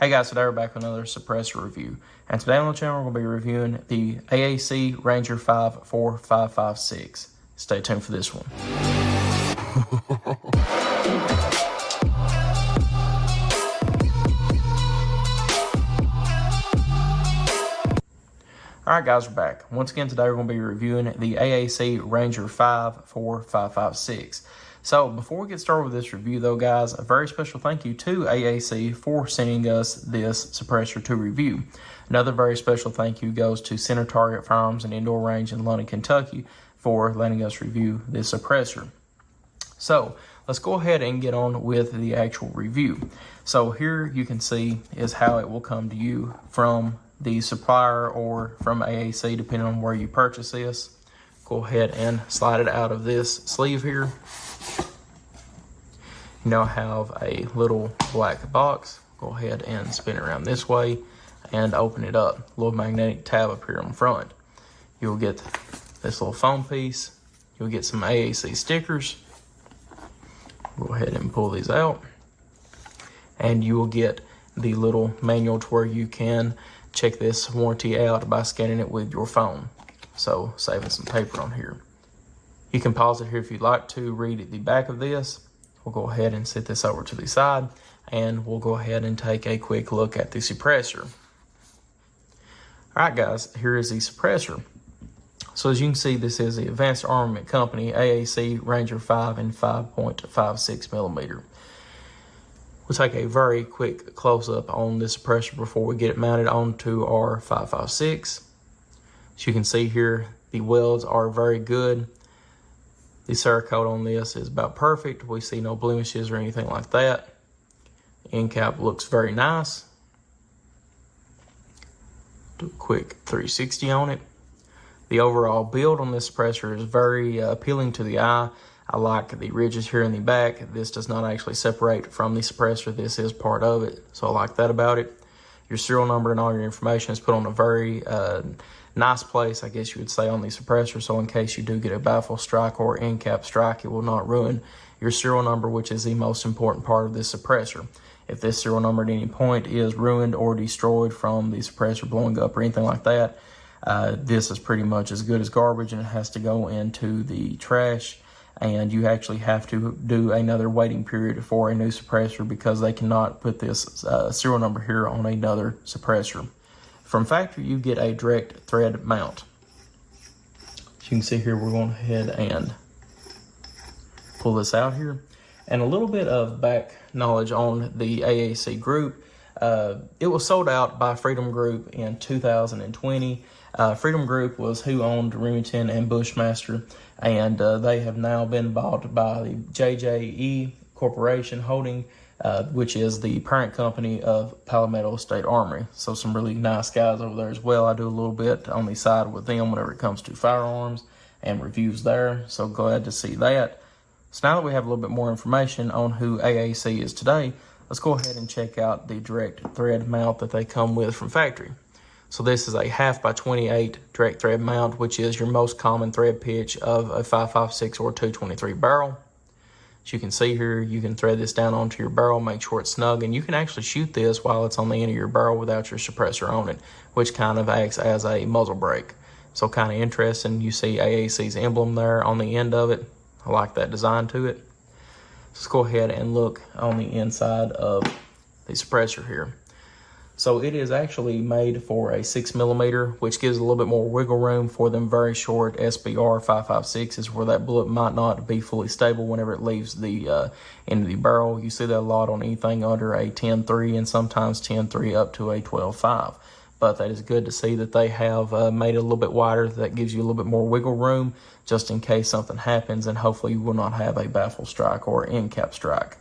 Hey guys, today we're back with another suppressor review. And today on the channel we're going to be reviewing the AAC Ranger 54556. Stay tuned for this one. Alright guys, we're back. Once again today we're going to be reviewing the AAC Ranger 54556. So before we get started with this review though guys, a very special thank you to AAC for sending us this suppressor to review. Another very special thank you goes to Center Target Firearms and Indoor Range in London, Kentucky for letting us review this suppressor. So let's go ahead and get on with the actual review. So here you can see is how it will come to you from the supplier or from AAC depending on where you purchase this. Go ahead and slide it out of this sleeve here. You now have a little black box. Go ahead and spin it around this way and open it up. A little magnetic tab up here on front. You'll get this little foam piece. You'll get some AAC stickers. Go ahead and pull these out. And you will get the little manual to where you can check this warranty out by scanning it with your phone. So saving some paper on here. You can pause it here if you'd like to read the back of this. We'll go ahead and set this over to the side and we'll go ahead and take a quick look at the suppressor. Alright guys, here is the suppressor. So as you can see, this is the Advanced Armament Company AAC Ranger 5 and 5.56 millimeter. We'll take a very quick close-up on this suppressor before we get it mounted onto our 5.56. As you can see here, the welds are very good. The Cerakote on this is about perfect. We see no blemishes or anything like that. End cap looks very nice. Do a quick 360 on it. The overall build on this suppressor is very appealing to the eye. I like the ridges here in the back. This does not actually separate from the suppressor. This is part of it, so I like that about it. Your serial number and all your information is put on a very nice place, I guess you would say, on the suppressor, so in case you do get a baffle strike or end cap strike, it will not ruin your serial number, which is the most important part of this suppressor. If this serial number at any point is ruined or destroyed from the suppressor blowing up or anything like that, this is pretty much as good as garbage and it has to go into the trash, and you actually have to do another waiting period for a new suppressor because they cannot put this serial number here on another suppressor. From factory, you get a direct thread mount. As you can see here, we're going ahead and pull this out here. And a little bit of back knowledge on the AAC group. It was sold out by Freedom Group in 2020. Freedom Group was who owned Remington and Bushmaster, and they have now been bought by the JJE Corporation Holding, which is the parent company of Palmetto State Armory. So some really nice guys over there as well. I do a little bit on the side with them whenever it comes to firearms and reviews there. So glad to see that. So now that we have a little bit more information on who AAC is today, let's go ahead and check out the direct thread mount that they come with from factory. So this is a 1/2 by 28 direct thread mount, which is your most common thread pitch of a 5.56 or 223 barrel. As you can see here, you can thread this down onto your barrel, make sure it's snug, and you can actually shoot this while it's on the end of your barrel without your suppressor on it, which kind of acts as a muzzle brake. So kind of interesting. You see AAC's emblem there on the end of it. I like that design to it. Let's go ahead and look on the inside of the suppressor here. So it is actually made for a 6mm, which gives a little bit more wiggle room for them very short SBR 5.56s where that bullet might not be fully stable whenever it leaves the end of the barrel. You see that a lot on anything under a 10.3 and sometimes 10.3 up to a 12.5. But that is good to see that they have made it a little bit wider. That gives you a little bit more wiggle room just in case something happens, and hopefully you will not have a baffle strike or end cap strike.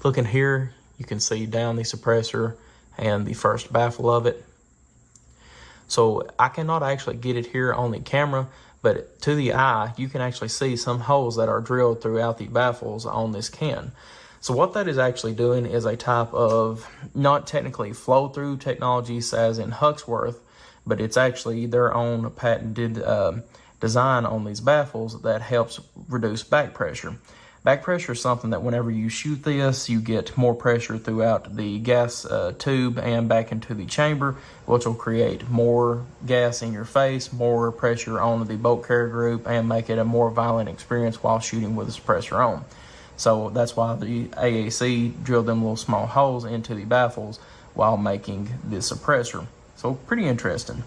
Looking here, you can see down the suppressor and the first baffle of it. So I cannot actually get it here on the camera, but to the eye, you can actually see some holes that are drilled throughout the baffles on this can. So what that is actually doing is a type of, not technically flow-through technologies as in Huxworth, but it's actually their own patented design on these baffles that helps reduce back pressure. Back pressure is something that whenever you shoot this, you get more pressure throughout the gas tube and back into the chamber, which will create more gas in your face, more pressure on the bolt carrier group, and make it a more violent experience while shooting with the suppressor on. So that's why the AAC drilled them little small holes into the baffles while making the suppressor. So pretty interesting.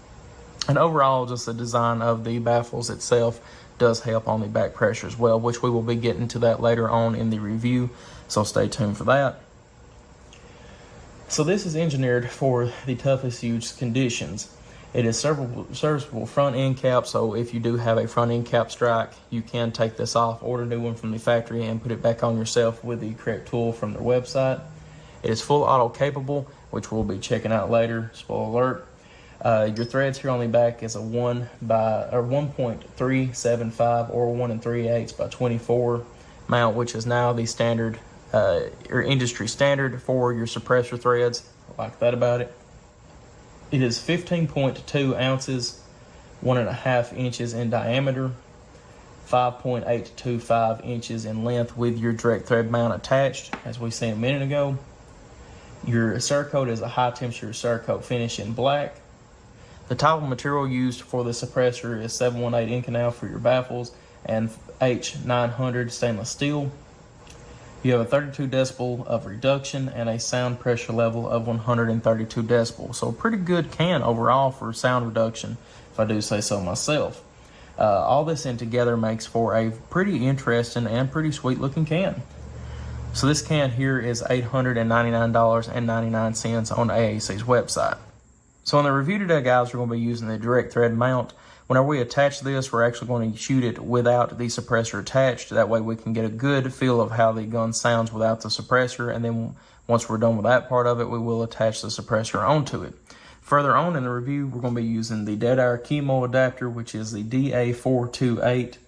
And overall, just the design of the baffles itself does help on the back pressure as well, which we will be getting to that later on in the review, so stay tuned for that. So this is engineered for the toughest use conditions. It is serviceable front end cap, so if you do have a front end cap strike, you can take this off, order a new one from the factory, and put it back on yourself with the correct tool from their website. It is full auto capable, which we'll be checking out later, spoiler alert. Your threads here on the back is a 1.375 or 1 3/8 by 24 mount, which is now the standard or industry standard for your suppressor threads. I like that about it. It is 15.2 ounces, 1.5 inches in diameter, 5.825 inches in length with your direct thread mount attached, as we seen a minute ago. Your Cerakote is a high temperature Cerakote finish in black. The type of material used for the suppressor is 718 Inconel for your baffles and H900 stainless steel. You have a 32 decibel of reduction and a sound pressure level of 132 decibels. So a pretty good can overall for sound reduction, if I do say so myself. All this in together makes for a pretty interesting and pretty sweet looking can. So this can here is $899.99 on AAC's website. So in the review today, guys, we're going to be using the direct thread mount. Whenever we attach this, we're actually going to shoot it without the suppressor attached. That way we can get a good feel of how the gun sounds without the suppressor. And then once we're done with that part of it, we will attach the suppressor onto it. Further on in the review, we're going to be using the Deadeye Chemo adapter, which is the DA428.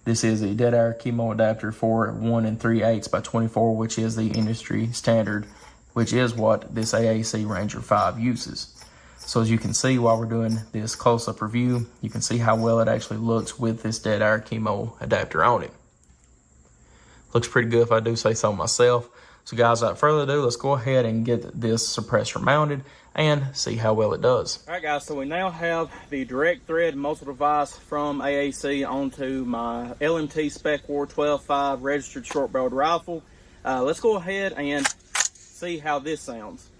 This is a Deadeye Chemo adapter for 1 3/8 by 24, which is the industry standard, which is what this AAC Ranger 5 uses. So as you can see while we're doing this close-up review, you can see how well it actually looks with this Deadeye Chemo adapter on it. Looks pretty good if I do say so myself. So guys, without further ado, let's go ahead and get this suppressor mounted and see how well it does. All right guys, so we now have the direct thread muzzle device from AAC onto my LMT Spec War 12.5 registered short-barreled rifle. Let's go ahead and see how this sounds.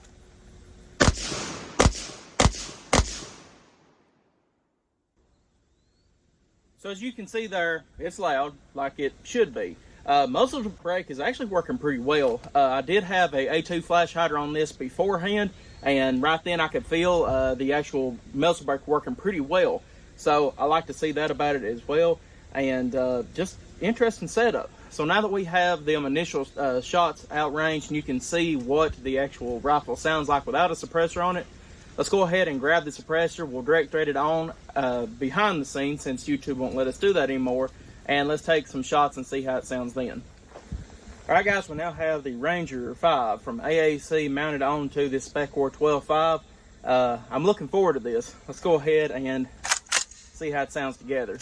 So as you can see there, it's loud like it should be. Muzzle brake is actually working pretty well. I did have a A2 flash hider on this beforehand, and right then I could feel the actual muzzle brake working pretty well. So I like to see that about it as well, and just interesting setup. So now that we have them initial shots outranged and you can see what the actual rifle sounds like without a suppressor on it, let's go ahead and grab the suppressor. We'll direct thread it on behind the scenes since YouTube won't let us do that anymore. And let's take some shots and see how it sounds then. Alright guys, we now have the Ranger 5 from AAC mounted onto this Spec War 12.5. I'm looking forward to this. Let's go ahead and see how it sounds together.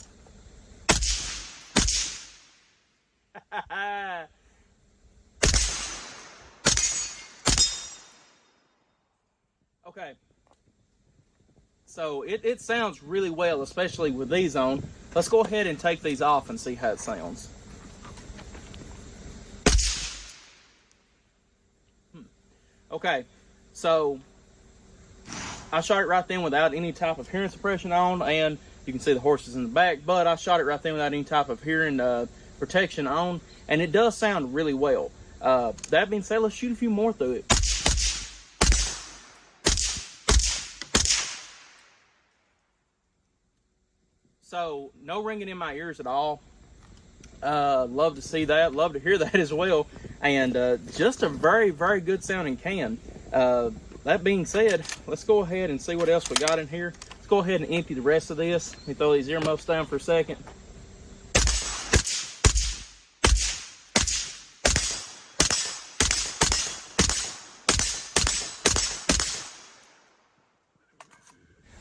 Okay. So it sounds really well, especially with these on. Let's go ahead and take these off and see how it sounds. Okay, so I shot it right then without any type of hearing suppression on, and you can see the horses in the back, but I shot it right then without any type of hearing protection on, and it does sound really well. That being said, let's shoot a few more through it. So, no ringing in my ears at all. Love to see that. Love to hear that as well. And just a very, very good sounding can. That being said, let's go ahead and see what else we got in here. Let's go ahead and empty the rest of this. Let me throw these earmuffs down for a second.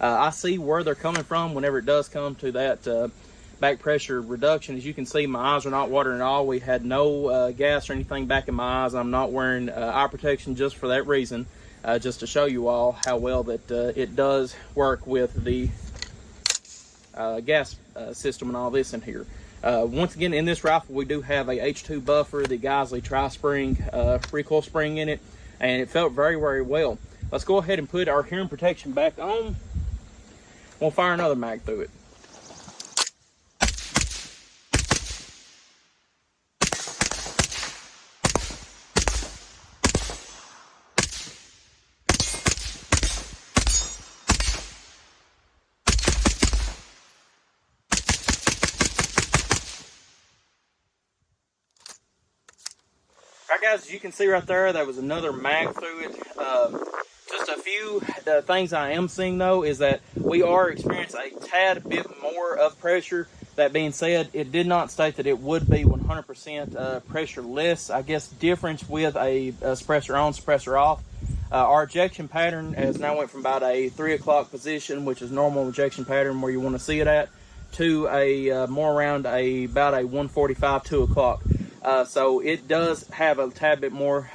I see where they're coming from whenever it does come to that back pressure reduction. As you can see, my eyes are not watering at all. We had no gas or anything back in my eyes. I'm not wearing eye protection just for that reason, just to show you all how well that it does work with the gas system and all this in here. Once again, in this rifle, we do have a H2 buffer, the Geisley tri-spring recoil spring in it, and it felt very, very well. Let's go ahead and put our hearing protection back on. We'll fire another mag through it. Alright guys, as you can see right there, that was another mag through it. Just a few things I am seeing though is that we are experiencing a tad bit more of pressure. That being said, it did not state that it would be 100% pressure less. I guess difference with a suppressor on, suppressor off. Our ejection pattern has now went from about a 3 o'clock position, which is normal ejection pattern where you want to see it at, to a more around about a 1:45, 2 o'clock. So it does have a tad bit more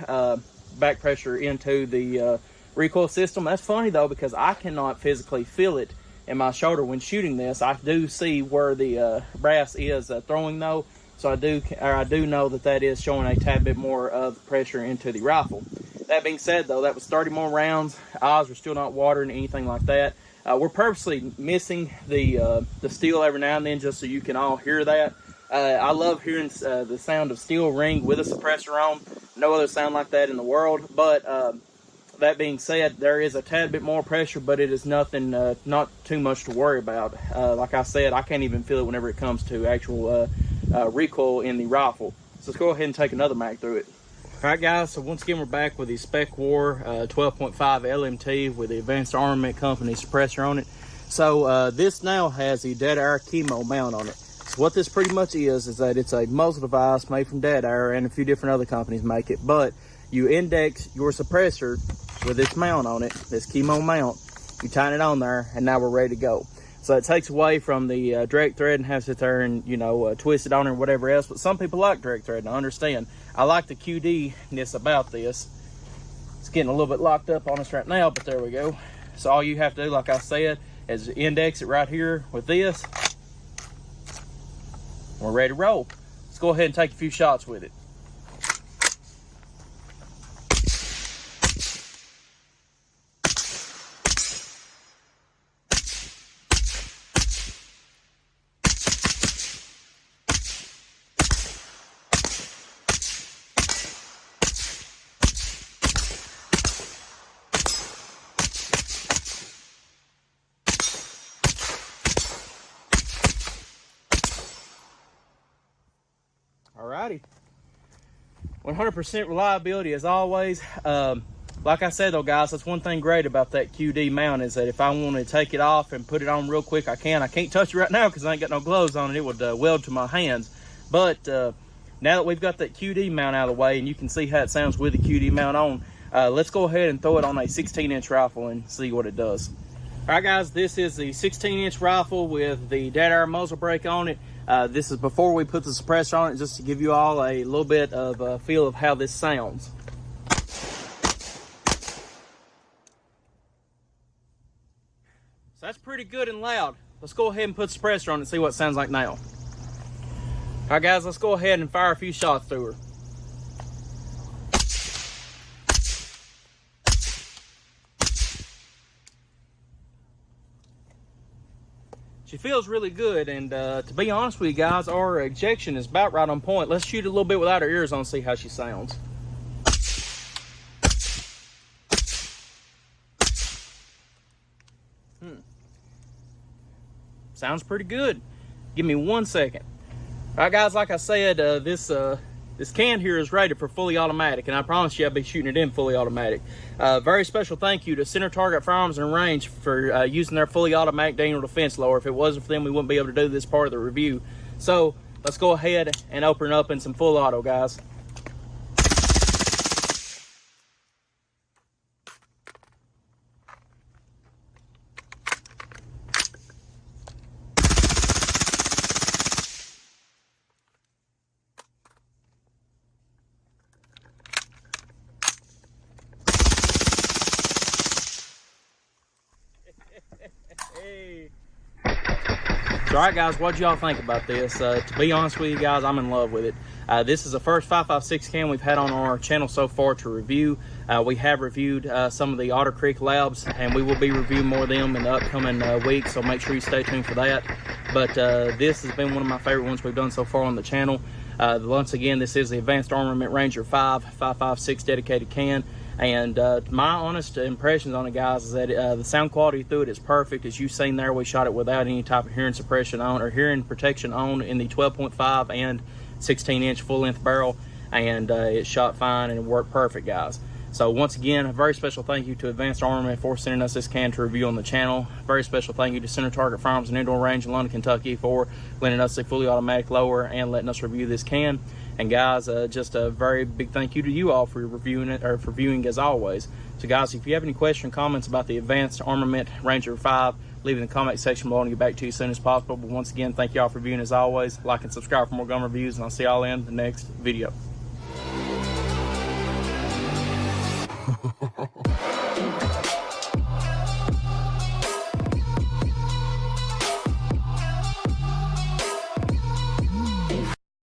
back pressure into the recoil system. That's funny though, because I cannot physically feel it in my shoulder when shooting this. I do see where the brass is throwing though, so I do know that that is showing a tad bit more of pressure into the rifle. That being said though, that was 30 more rounds. Eyes were still not watering, anything like that. We're purposely missing the steel every now and then just so you can all hear that. I love hearing the sound of steel ring with a suppressor on. No other sound like that in the world. But that being said, there is a tad bit more pressure, but it is nothing, not too much to worry about. Like I said, I can't even feel it whenever it comes to actual recoil in the rifle. So let's go ahead and take another mag through it. Alright guys, so once again we're back with the Spec War 12.5 LMT with the Advanced Armament Company suppressor on it. So this now has the Dead Air Chemo mount on it. So what this pretty much is that it's a muzzle device made from Dead Air, and a few different other companies make it, but you index your suppressor with this mount on it, this chemo mount. You tighten it on there, and now we're ready to go. So it takes away from the direct thread and has to sit there and, you know, twist it on or whatever else. But some people like direct thread, and I understand. I like the QD-ness about this. It's getting a little bit locked up on us right now, but there we go. So all you have to do, like I said, is index it right here with this. We're ready to roll. Let's go ahead and take a few shots with it. Alrighty, 100% reliability as always. Like I said though guys, that's one thing great about that QD mount is that if I want to take it off and put it on real quick, I can. I can't touch it right now because I ain't got no gloves on and it would weld to my hands. But now that we've got that QD mount out of the way and you can see how it sounds with the QD mount on, let's go ahead and throw it on a 16-inch rifle and see what it does. Alright guys, this is the 16-inch rifle with the Dead Air muzzle brake on it. This is before we put the suppressor on it, just to give you all a little bit of a feel of how this sounds. So that's pretty good and loud. Let's go ahead and put the suppressor on it and see what it sounds like now. Alright guys, let's go ahead and fire a few shots through her. She feels really good, and to be honest with you guys, our ejection is about right on point. Let's shoot a little bit without her ears on and see how she sounds. Sounds pretty good. Give me 1 second. All right, guys, like I said, this can here is rated for fully automatic, and I promise you I'll be shooting it in fully automatic. Very special thank you to Center Target Firearms and Range for using their fully automatic Daniel Defense lower. If it wasn't for them, we wouldn't be able to do this part of the review. So let's go ahead and open it up in some full auto, guys. Hey. So, all right, guys, what do y'all think about this? To be honest with you guys, I'm in love with it. This is the first 5.56 cam we've had on our channel so far to review. We have reviewed some of the Otter Creek labs, and we will be reviewing more of them in the upcoming weeks, so make sure you stay tuned for that. But this has been one of my favorite ones we've done so far on the channel. Once again, this is the Advanced Armament Ranger 5.56 dedicated can. And my honest impressions on it, guys, is that the sound quality through it is perfect. As you've seen there, we shot it without any type of hearing suppression on or hearing protection on in the 12.5 and 16-inch full-length barrel, and it shot fine and it worked perfect, guys. So once again, a very special thank you to Advanced Armament for sending us this can to review on the channel. Very special thank you to Center Target Firearms and Indoor Range in London, Kentucky for lending us a fully automatic lower and letting us review this can. And guys, just a very big thank you to you all for reviewing it, or for viewing as always. So guys, if you have any questions or comments about the Advanced Armament Ranger 5, leave it in the comment section below and get back to you as soon as possible. But once again, thank you all for viewing as always. Like and subscribe for more gun reviews, and I'll see y'all in the next video.